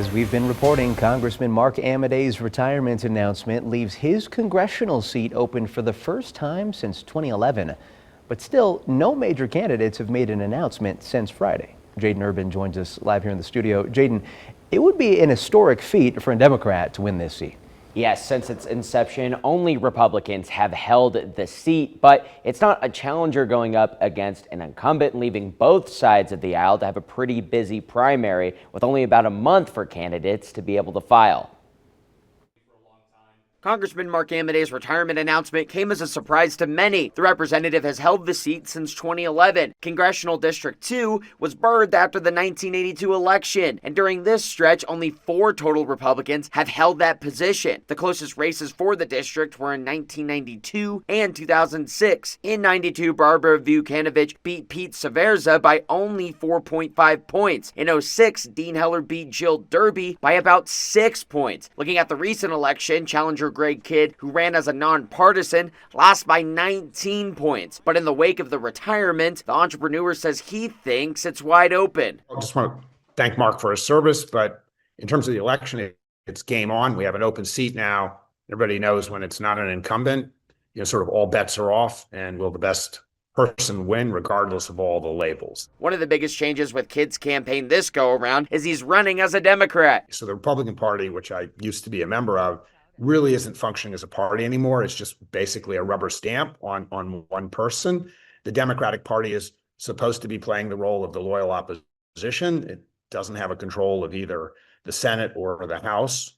As we've been reporting, Congressman Mark Amadei's retirement announcement leaves his congressional seat open for the first time since 2011. But still, no major candidates have made an announcement since Friday. Jaden Urban joins us live here in the studio. Jaden, it would be an historic feat for a Democrat to win this seat. Yes, since its inception, only Republicans have held the seat, but it's not a challenger going up against an incumbent, leaving both sides of the aisle to have a pretty busy primary with only about a month for candidates to be able to file. Congressman Mark Amadei's retirement announcement came as a surprise to many. The representative has held the seat since 2011. Congressional District 2 was birthed after the 1982 election, and during this stretch, only 4 total Republicans have held that position. The closest races for the district were in 1992 and 2006. In 92, Barbara Vukanovich beat Pete Severza by only 4.5 points. In 06, Dean Heller beat Jill Derby by about 6 points. Looking at the recent election, challenger Greg Kidd, who ran as a nonpartisan, lost by 19 points. But in the wake of the retirement, the entrepreneur says he thinks it's wide open. I just want to thank Mark for his service, but in terms of the election, it's game on. We have an open seat now. Everybody knows when it's not an incumbent, sort of all bets are off, and will the best person win regardless of all the labels. One of the biggest changes with Kidd's campaign this go around is he's running as a Democrat. So the Republican Party, which I used to be a member of, really isn't functioning as a party anymore. It's just basically a rubber stamp on one person. The Democratic Party is supposed to be playing the role of the loyal opposition. It doesn't have a control of either the Senate or the House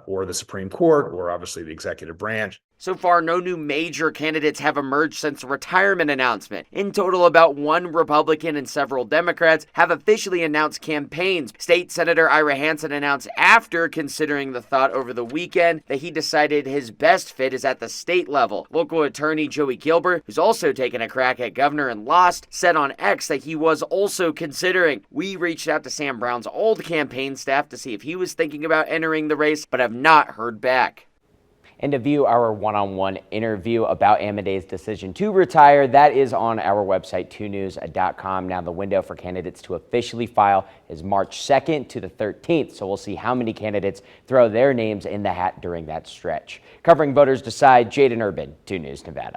or the Supreme Court or obviously the executive branch. So far, no new major candidates have emerged since the retirement announcement. In total, about 1 Republican and several Democrats have officially announced campaigns. State Senator Ira Hansen announced after considering the thought over the weekend that he decided his best fit is at the state level. Local attorney Joey Gilbert, who's also taken a crack at governor and lost, said on X that he was also considering. We reached out to Sam Brown's old campaign staff to see if he was thinking about entering the race, but have not heard back. And to view our one-on-one interview about Amadei's decision to retire, that is on our website, 2news.com. Now, the window for candidates to officially file is March 2nd to the 13th, so we'll see how many candidates throw their names in the hat during that stretch. Covering Voters Decide, Jaden Urban, 2 News Nevada.